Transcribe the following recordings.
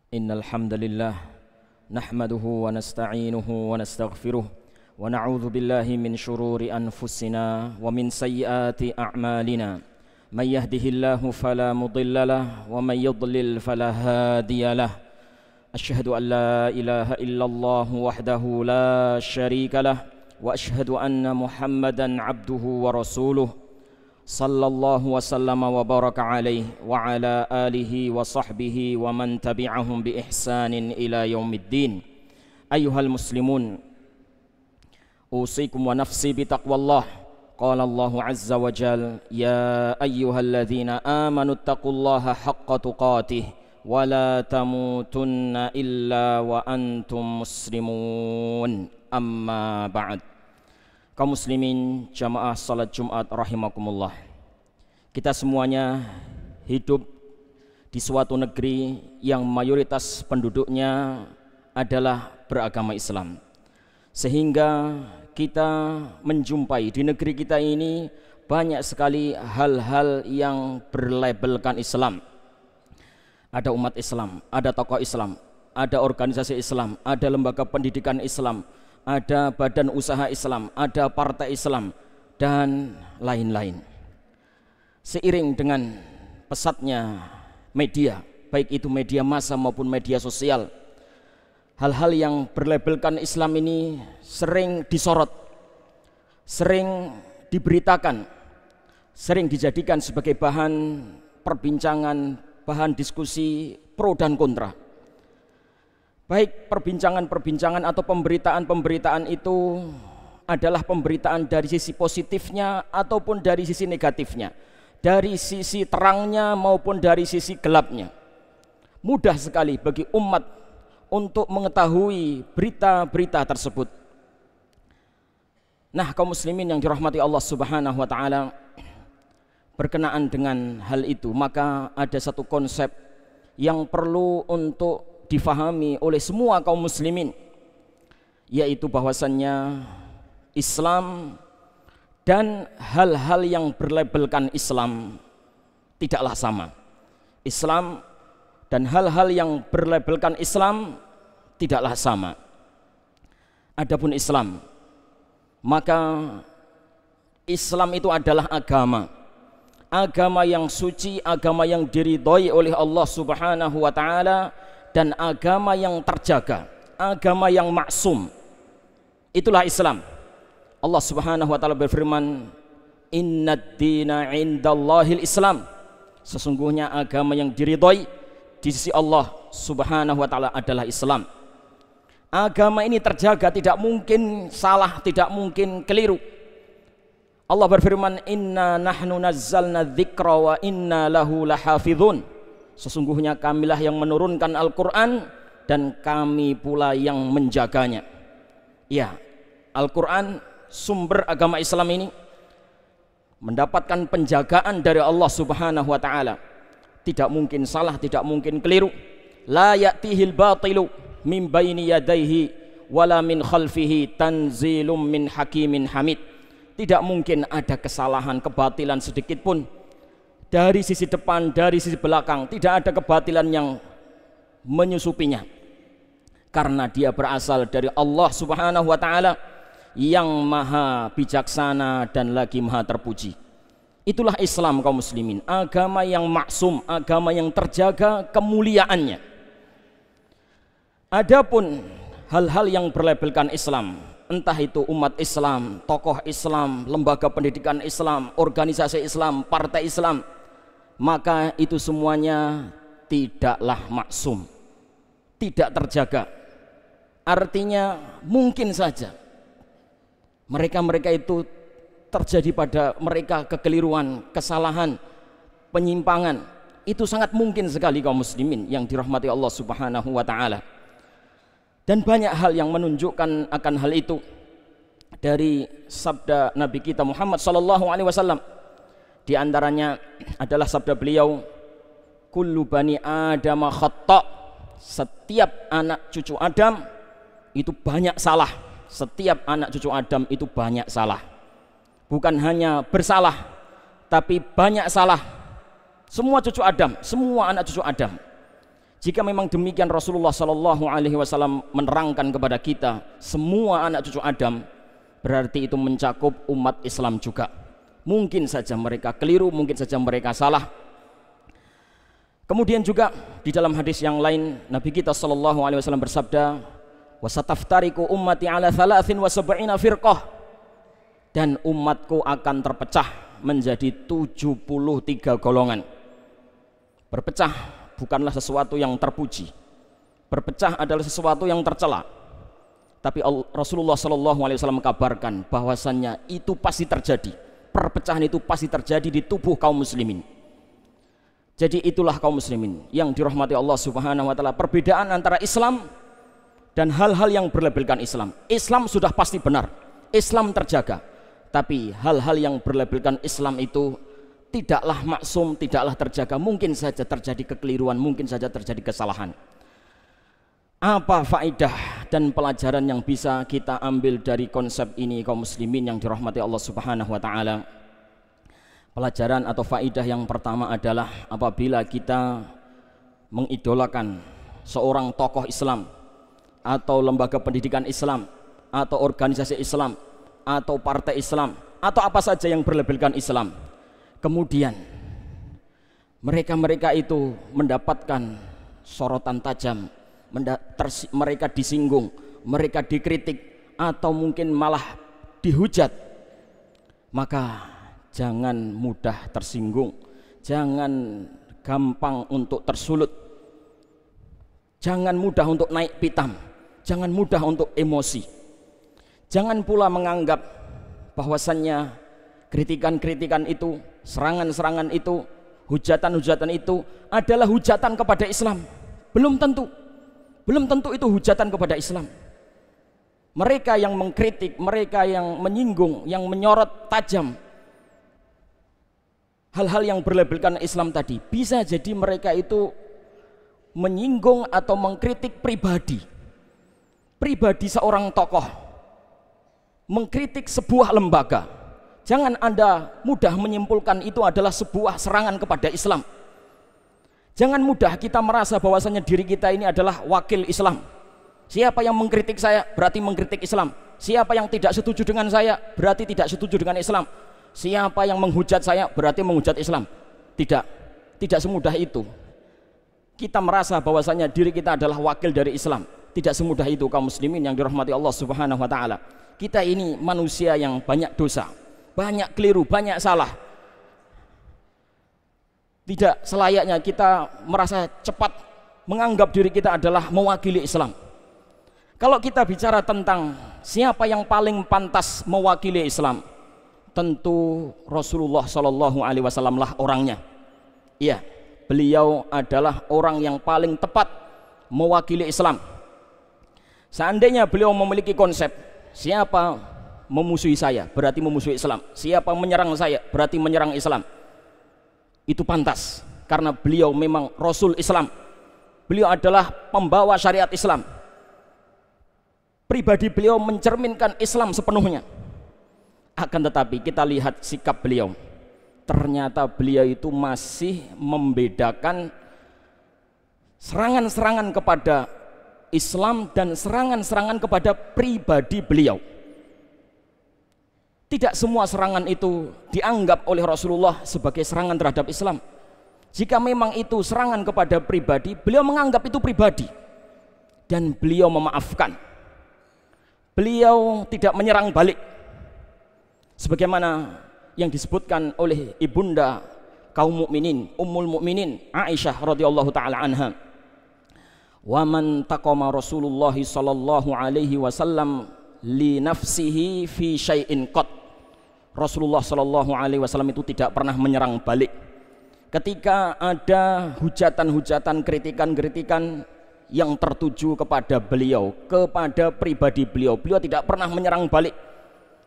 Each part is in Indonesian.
Innal hamdalillah nahmaduhu wa nasta'inuhu wa nastaghfiruh wa na'udzu billahi min shururi anfusina wa min sayyiati a'malina. May yahdihillahu fala mudilla lahu wa may yudlil fala hadiya lahu. Asyhadu an la ilaha illallah wahdahu la syarika lahu wa asyhadu anna Muhammadan abduhu wa rasuluh. Sallallahu wa sallama wa baraka alaihi wa ala alihi wa sahbihi wa man tabi'ahum bi ihsanin ila yaumiddin. Ayyuhal muslimun, usikum wa nafsi bi taqwallah. Qala Allahu azza wa jal, ya ayyuhalladzina amanu taqullaha haqqa tuqatih wa la tamutunna illa wa antum muslimun. Amma ba'd. Kaum muslimin jamaah salat Jumat rahimakumullah. Kita semuanya hidup di suatu negeri yang mayoritas penduduknya adalah beragama Islam. Sehingga kita menjumpai di negeri kita ini banyak sekali hal-hal yang berlabelkan Islam. Ada umat Islam, ada tokoh Islam, ada organisasi Islam, ada lembaga pendidikan Islam, ada badan usaha Islam, ada partai Islam, dan lain-lain. Seiring dengan pesatnya media, baik itu media massa maupun media sosial, hal-hal yang berlabelkan Islam ini sering disorot, sering diberitakan, sering dijadikan sebagai bahan perbincangan, bahan diskusi pro dan kontra. Baik perbincangan-perbincangan atau pemberitaan-pemberitaan itu adalah pemberitaan dari sisi positifnya ataupun dari sisi negatifnya, dari sisi terangnya maupun dari sisi gelapnya. Mudah sekali bagi umat untuk mengetahui berita-berita tersebut. Nah, kaum muslimin yang dirahmati Allah Subhanahu wa taala, berkenaan dengan hal itu, maka ada satu konsep yang perlu untuk difahami oleh semua kaum muslimin, yaitu bahwasannya Islam dan hal-hal yang berlabelkan Islam tidaklah sama. Islam dan hal-hal yang berlabelkan Islam tidaklah sama. Adapun Islam, maka Islam itu adalah agama, agama yang suci, agama yang diridhoi oleh Allah Subhanahu wa taala, dan agama yang terjaga, agama yang maksum. Itulah Islam. Allah Subhanahu wa taala berfirman, innad dina indallahil Islam. Sesungguhnya agama yang diridhoi di sisi Allah Subhanahu wa taala adalah Islam. Agama ini terjaga, tidak mungkin salah, tidak mungkin keliru. Allah berfirman, inna nahnu nazzalna dzikra wa inna lahu lahafizun. Sesungguhnya kamilah yang menurunkan Al-Quran dan kami pula yang menjaganya. Ya, Al-Quran, sumber agama Islam ini, mendapatkan penjagaan dari Allah Subhanahu wa ta'ala. Tidak mungkin salah, tidak mungkin keliru. La ya'tihil batilu min baini yadaihi wala min khalfihi tanzilum min hakimin hamid. Tidak mungkin ada kesalahan, kebatilan sedikit pun dari sisi depan, dari sisi belakang. Tidak ada kebatilan yang menyusupinya, karena dia berasal dari Allah Subhanahu wa ta'ala yang maha bijaksana dan lagi maha terpuji. Itulah Islam, kaum muslimin, agama yang maksum, agama yang terjaga kemuliaannya. Adapun hal-hal yang berlabelkan Islam, entah itu umat Islam, tokoh Islam, lembaga pendidikan Islam, organisasi Islam, partai Islam, maka itu semuanya tidaklah maksum, tidak terjaga. Artinya mungkin saja mereka itu terjadi pada mereka kekeliruan, kesalahan, penyimpangan. Itu sangat mungkin sekali, kaum muslimin yang dirahmati Allah Subhanahu wa ta'ala. Dan banyak hal yang menunjukkan akan hal itu dari sabda Nabi kita Muhammad sallallahu alaihi wasallam. Di antaranya adalah sabda beliau, kullu bani Adam khata'. Setiap anak cucu Adam itu banyak salah. Setiap anak cucu Adam itu banyak salah. Bukan hanya bersalah, tapi banyak salah. Semua cucu Adam, semua anak cucu Adam. Jika memang demikian Rasulullah Shallallahu Alaihi Wasallam menerangkan kepada kita semua anak cucu Adam, berarti itu mencakup umat Islam juga. Mungkin saja mereka keliru, mungkin saja mereka salah. Kemudian juga di dalam hadis yang lain Nabi kita Shallallahu Alaihi Wasallam bersabda, wasataftariku ummati ala 73 firqah, dan umatku akan terpecah menjadi 73 golongan. Berpecah bukanlah sesuatu yang terpuji, berpecah adalah sesuatu yang tercela. Tapi Rasulullah Shallallahu Alaihi Wasallam mengkabarkan bahwasannya itu pasti terjadi, perpecahan itu pasti terjadi di tubuh kaum muslimin. Jadi itulah kaum muslimin yang dirahmati Allah Subhanahu Wa Taala. Perbedaan antara Islam dan hal-hal yang berlabelkan Islam. Islam sudah pasti benar, Islam terjaga. Tapi hal-hal yang berlabelkan Islam itu tidaklah maksum, tidaklah terjaga. Mungkin saja terjadi kekeliruan, mungkin saja terjadi kesalahan. Apa faedah dan pelajaran yang bisa kita ambil dari konsep ini kaum muslimin yang dirahmati Allah Subhanahu Wa Taala? Pelajaran atau faedah yang pertama adalah apabila kita mengidolakan seorang tokoh Islam atau lembaga pendidikan Islam atau organisasi Islam atau partai Islam atau apa saja yang berlabelkan Islam, kemudian mereka itu mendapatkan sorotan tajam, mereka disinggung, mereka dikritik, atau mungkin malah dihujat, maka jangan mudah tersinggung, jangan gampang untuk tersulut, jangan mudah untuk naik pitam, jangan mudah untuk emosi. Jangan pula menganggap bahwasannya kritikan-kritikan itu, serangan-serangan itu, hujatan-hujatan itu adalah hujatan kepada Islam. Belum tentu itu hujatan kepada Islam. Mereka yang mengkritik, mereka yang menyinggung, yang menyorot tajam hal-hal yang berlabelkan Islam tadi, bisa jadi mereka itu menyinggung atau mengkritik pribadi seorang tokoh, mengkritik sebuah lembaga. Jangan Anda mudah menyimpulkan itu adalah sebuah serangan kepada Islam. Jangan mudah kita merasa bahwasanya diri kita ini adalah wakil Islam. Siapa yang mengkritik saya berarti mengkritik Islam. Siapa yang tidak setuju dengan saya berarti tidak setuju dengan Islam. Siapa yang menghujat saya berarti menghujat Islam. Tidak semudah itu. Kita merasa bahwasanya diri kita adalah wakil dari Islam. Tidak semudah itu kaum muslimin yang dirahmati Allah Subhanahu Wa Taala. Kita ini manusia yang banyak dosa, banyak keliru, banyak salah. Tidak selayaknya kita merasa cepat menganggap diri kita adalah mewakili Islam. Kalau kita bicara tentang siapa yang paling pantas mewakili Islam, tentu Rasulullah Shallallahu Alaihi Wasallam lah orangnya. Iya, beliau adalah orang yang paling tepat mewakili Islam. Seandainya beliau memiliki konsep, siapa memusuhi saya berarti memusuhi Islam, siapa menyerang saya berarti menyerang Islam, itu pantas karena beliau memang Rasul Islam. Beliau adalah pembawa syariat Islam. Pribadi beliau mencerminkan Islam sepenuhnya. Akan tetapi kita lihat sikap beliau, ternyata beliau itu masih membedakan serangan-serangan kepada Islam dan serangan-serangan kepada pribadi beliau. Tidak semua serangan itu dianggap oleh Rasulullah sebagai serangan terhadap Islam. Jika memang itu serangan kepada pribadi, beliau menganggap itu pribadi dan beliau memaafkan. Beliau tidak menyerang balik sebagaimana yang disebutkan oleh ibunda kaum mukminin, Ummul Mukminin Aisyah radhiyallahu taala anha. Wa man taqama Rasulullah sallallahu alaihi wasallam li nafsihi fi syai'in qat. Rasulullah sallallahu alaihi wasallam itu tidak pernah menyerang balik. Ketika ada hujatan-hujatan, kritikan-kritikan yang tertuju kepada beliau, kepada pribadi beliau, beliau tidak pernah menyerang balik,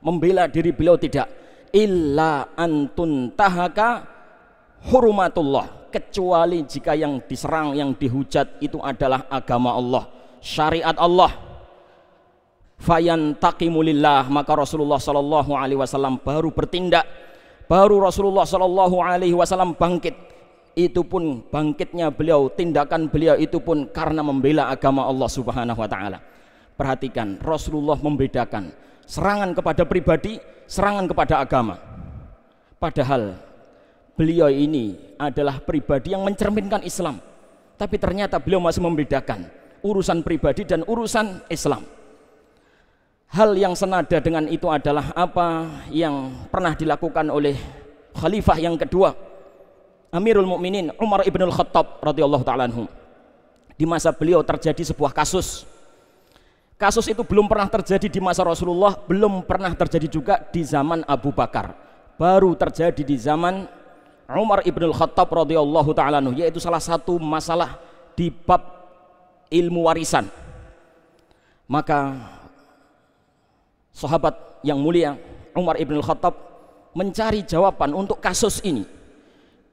membela diri beliau tidak. Illa antun tahaka hurumatullah, kecuali jika yang diserang, yang dihujat itu adalah agama Allah, syariat Allah. Fayantaqimulillah, maka Rasulullah sallallahu alaihi wasallam baru bertindak, baru Rasulullah sallallahu alaihi wasallam bangkit itu pun bangkitnya beliau, tindakan beliau itu pun karena membela agama Allah Subhanahu wa taala. Perhatikan, Rasulullah membedakan serangan kepada pribadi, serangan kepada agama. Padahal beliau ini adalah pribadi yang mencerminkan Islam, tapi ternyata beliau masih membedakan urusan pribadi dan urusan Islam. Hal yang senada dengan itu adalah apa yang pernah dilakukan oleh khalifah yang kedua, Amirul Mukminin Umar ibn al-Khattab radhiyallahu ta'ala anhu. Di masa beliau terjadi sebuah kasus. Kasus itu belum pernah terjadi di masa Rasulullah, belum pernah terjadi juga di zaman Abu Bakar. Baru terjadi di zaman Umar ibn al-Khattab radhiyallahu ta'ala anhu, yaitu salah satu masalah di bab ilmu warisan. Maka sahabat yang mulia Umar ibn al-Khattab mencari jawaban untuk kasus ini.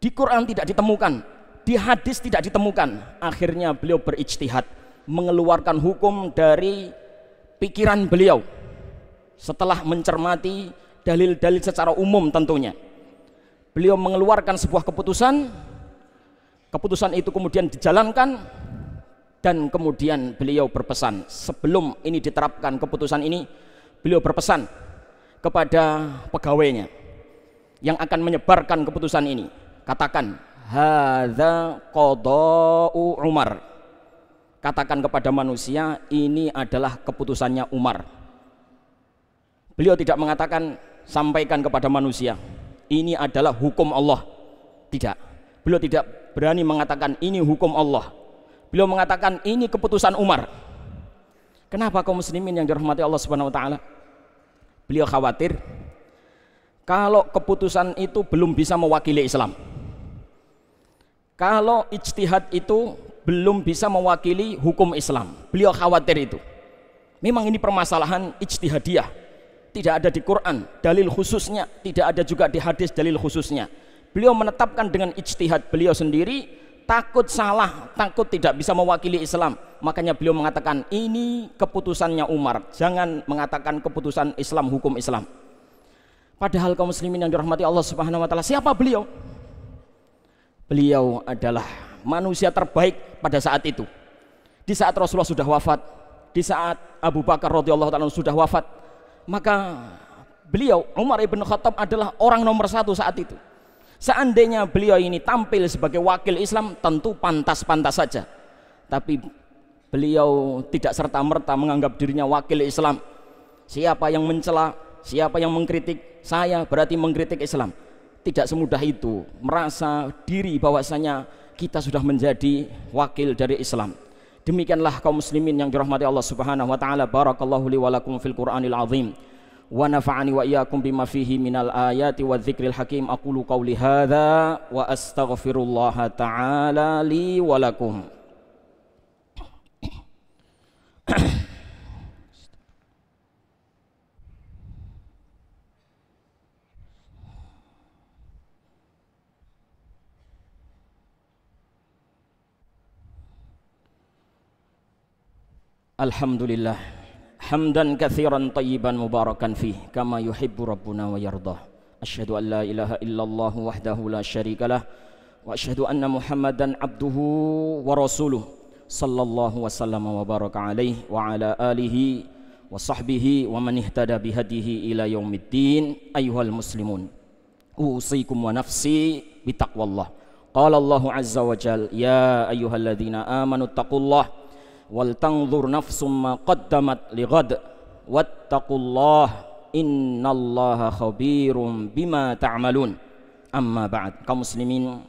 Di Quran tidak ditemukan, di hadis tidak ditemukan. Akhirnya beliau berijtihad, mengeluarkan hukum dari pikiran beliau setelah mencermati dalil-dalil secara umum tentunya. Beliau mengeluarkan sebuah keputusan, keputusan itu kemudian dijalankan, dan kemudian beliau berpesan, sebelum ini diterapkan keputusan ini, beliau berpesan kepada pegawainya yang akan menyebarkan keputusan ini, katakan hadza qada'u Umar, katakan kepada manusia ini adalah keputusannya Umar. Beliau tidak mengatakan sampaikan kepada manusia ini adalah hukum Allah, tidak. Beliau tidak berani mengatakan ini hukum Allah. Beliau mengatakan ini keputusan Umar. Kenapa kaum muslimin yang dirahmati Allah Subhanahu wa taala? Beliau khawatir kalau keputusan itu belum bisa mewakili Islam, kalau ijtihad itu belum bisa mewakili hukum Islam. Beliau khawatir itu. Memang ini permasalahan ijtihadiyah, tidak ada di Quran dalil khususnya, tidak ada juga di hadis dalil khususnya. Beliau menetapkan dengan ijtihad beliau sendiri, takut salah, takut tidak bisa mewakili Islam. Makanya beliau mengatakan ini keputusannya Umar, jangan mengatakan keputusan Islam, hukum Islam. Padahal kaum muslimin yang dirahmati Allah Subhanahu wa taala, siapa beliau? Beliau adalah manusia terbaik pada saat itu. Di saat Rasulullah sudah wafat, di saat Abu Bakar radhiyallahu taala sudah wafat, maka beliau Umar ibn Khattab adalah orang nomor satu saat itu. Seandainya beliau ini tampil sebagai wakil Islam, tentu pantas-pantas saja. Tapi beliau tidak serta-merta menganggap dirinya wakil Islam. Siapa yang mencela, siapa yang mengkritik saya berarti mengkritik Islam. Tidak semudah itu merasa diri bahwasanya kita sudah menjadi wakil dari Islam. Demikianlah kaum muslimin yang dirahmati Allah Subhanahu wa taala. Barakallahu li wa lakum fil Qur'anil azim wa nafa'ani wa iyyakum bima fihi minal ayati wadh-dzikril hakim. Aqulu qawli hadza wa astaghfirullah ta'ala li wa lakum. Alhamdulillah hamdan katsiran tayyiban mubarakan fih kama yuhibbu rabbuna wa yardah. Asyhadu an la ilaha illallah wahdahu la syarikalah wa asyhadu anna Muhammadan abduhu wa rasuluh sallallahu wasallam wa baraka alaihi wa ala alihi wa sahbihi wa man ihtada bihadihi ila yaumiddin. Ayyuhal muslimun, usikum wa nafsi bitaqwallah. Qala Allahu azza wa jalla, ya ayyuhalladzina amanu taqullah wal tanzur nafsum ma qaddamat lighad wattaqullah innallaha khabirum bima ta'malun. Amma ba'd. Kaum muslimin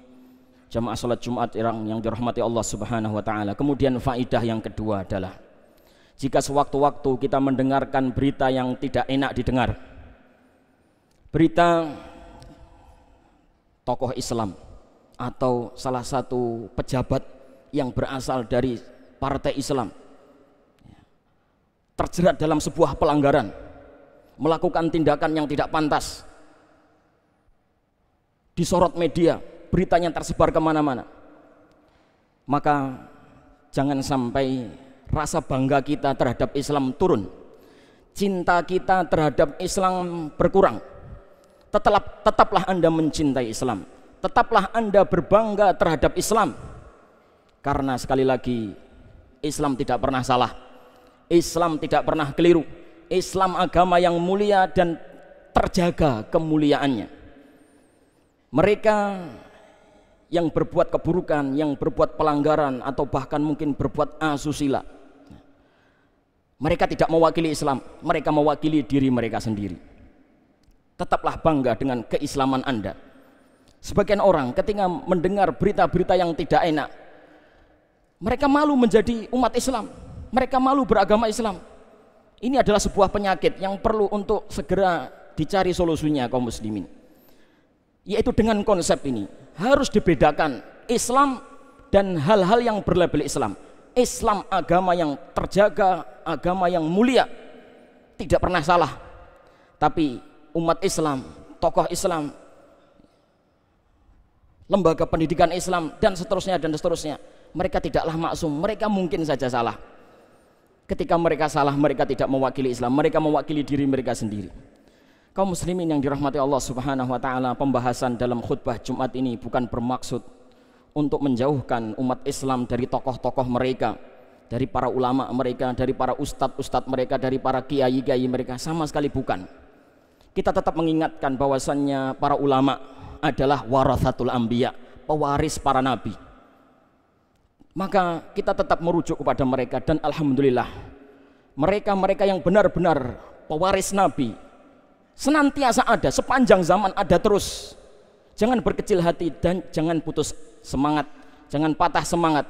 jamaah salat Jumat yang dirahmati Allah Subhanahu wa taala. Kemudian faidah yang kedua adalah jika sewaktu-waktu kita mendengarkan berita yang tidak enak didengar, berita tokoh Islam atau salah satu pejabat yang berasal dari partai Islam terjerat dalam sebuah pelanggaran, melakukan tindakan yang tidak pantas, disorot media, beritanya tersebar kemana-mana, maka jangan sampai rasa bangga kita terhadap Islam turun, cinta kita terhadap Islam berkurang. Tetaplah Anda mencintai Islam, Tetaplah Anda berbangga terhadap Islam, karena sekali lagi Islam tidak pernah salah, Islam tidak pernah keliru, Islam agama yang mulia dan terjaga kemuliaannya. Mereka yang berbuat keburukan, yang berbuat pelanggaran, atau bahkan mungkin berbuat asusila, mereka tidak mewakili Islam, mereka mewakili diri mereka sendiri. Tetaplah bangga dengan keislaman Anda. Sebagian orang ketika mendengar berita-berita yang tidak enak, mereka malu menjadi umat Islam, mereka malu beragama Islam. Ini adalah sebuah penyakit yang perlu untuk segera dicari solusinya kaum muslimin, yaitu dengan konsep ini. Harus dibedakan Islam dan hal-hal yang berlabel Islam. Islam agama yang terjaga, agama yang mulia, tidak pernah salah. Tapi umat Islam, tokoh Islam, lembaga pendidikan Islam, dan seterusnya, mereka tidaklah maksum, mereka mungkin saja salah. Ketika mereka salah, mereka tidak mewakili Islam, mereka mewakili diri mereka sendiri. Kaum muslimin yang dirahmati Allah Subhanahu wa taala, pembahasan dalam khutbah Jumat ini bukan bermaksud untuk menjauhkan umat Islam dari tokoh-tokoh mereka, dari para ulama mereka, dari para ustadz-ustadz mereka, dari para kiai-kiai mereka, sama sekali bukan. Kita tetap mengingatkan bahwasannya para ulama adalah warathatul anbiya, pewaris para nabi. Maka kita tetap merujuk kepada mereka, dan alhamdulillah mereka yang benar-benar pewaris nabi senantiasa ada, sepanjang zaman ada terus. Jangan berkecil hati dan jangan putus semangat, jangan patah semangat.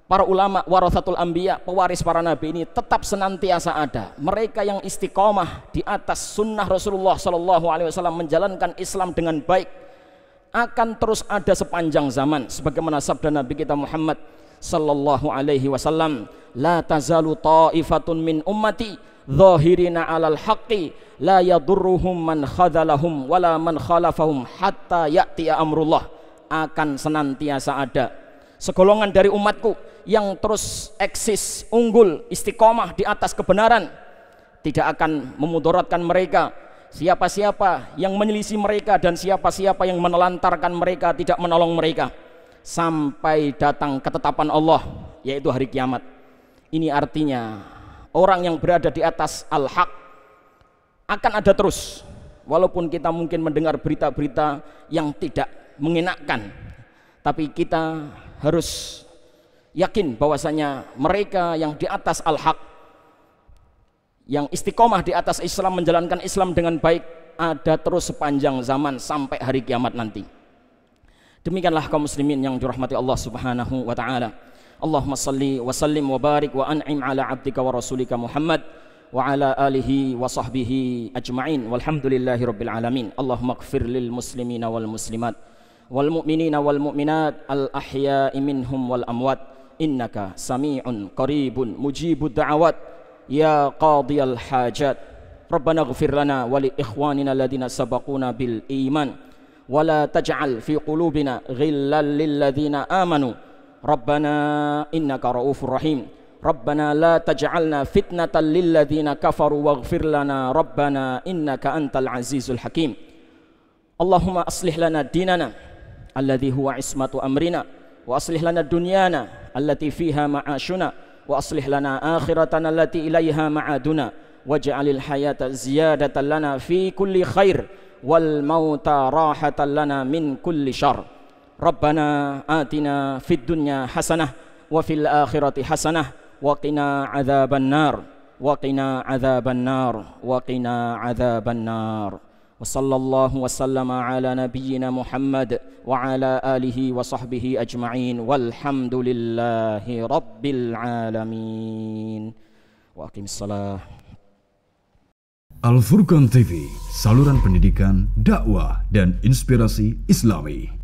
Para ulama warathatul anbiya, pewaris para nabi ini tetap senantiasa ada. Mereka yang istiqomah di atas sunnah Rasulullah SAW, menjalankan Islam dengan baik, akan terus ada sepanjang zaman. Sebagaimana sabda Nabi kita Muhammad sallallahu alaihi wasallam, la tazalu ta'ifatun min ummati zahirina 'alal haqqi la yadurruhum man khadhalahum wala man khalafahum hatta ya'tiya amrullah. Akan senantiasa ada segolongan dari umatku yang terus eksis, unggul, istiqomah di atas kebenaran, tidak akan memudaratkan mereka siapa-siapa yang menyelisih mereka, dan siapa-siapa yang menelantarkan mereka, tidak menolong mereka, sampai datang ketetapan Allah, yaitu hari kiamat. Ini artinya orang yang berada di atas al-haq akan ada terus, walaupun kita mungkin mendengar berita-berita yang tidak mengenakkan, tapi kita harus yakin bahwasanya mereka yang di atas al-haq, yang istiqomah di atas Islam, menjalankan Islam dengan baik, ada terus sepanjang zaman sampai hari kiamat nanti. Demikianlah kaum muslimin yang dirahmati Allah Subhanahu wa taala. Allahumma salli wa sallim wa barik wa an'im ala abdika wa rasulika Muhammad wa ala alihi wa sahbihi ajma'in, walhamdulillahi rabbil alamin. Allahumma ighfir lil muslimina wal muslimat wal mu'minina wal mu'minat al ahya'i minhum wal amwat, innaka sami'un qaribun mujibud da'awat ya qadiyal hajat. Rabbana ighfir lana wa li ikhwanina alladhina sabaquna bil iman wa la taj'al fi qulubina ghillan lil ladzina amanu Rabbana innaka raufur rahim. Rabbana la taj'alna fitnatan lil ladzina kafaru waghfir lana Rabbana innaka antal azizul hakim. Allahumma aslih lana dinana alladhi huwa ismatu amrina wa aslih lana dunyana allati fiha ma'ashuna wa aslih lana akhiratana allati ilaiha ma'aduna waj'alil hayata ziyadatan lana fi kulli khair wal mauta rahatan lana min kulli syarr. Rabbana atina fid dunya hasanah wa fil akhirati hasanah wa qina adzaban nar wa qina adzaban nar wa qina adzaban nar. Wa sallallahu wa sallama ala nabiyyina Muhammad wa ala alihi wa sahbihi ajma'in, walhamdulillahi rabbil alamin. Wa aqimissalah. Al Furqan TV, saluran pendidikan, dakwah dan inspirasi Islami.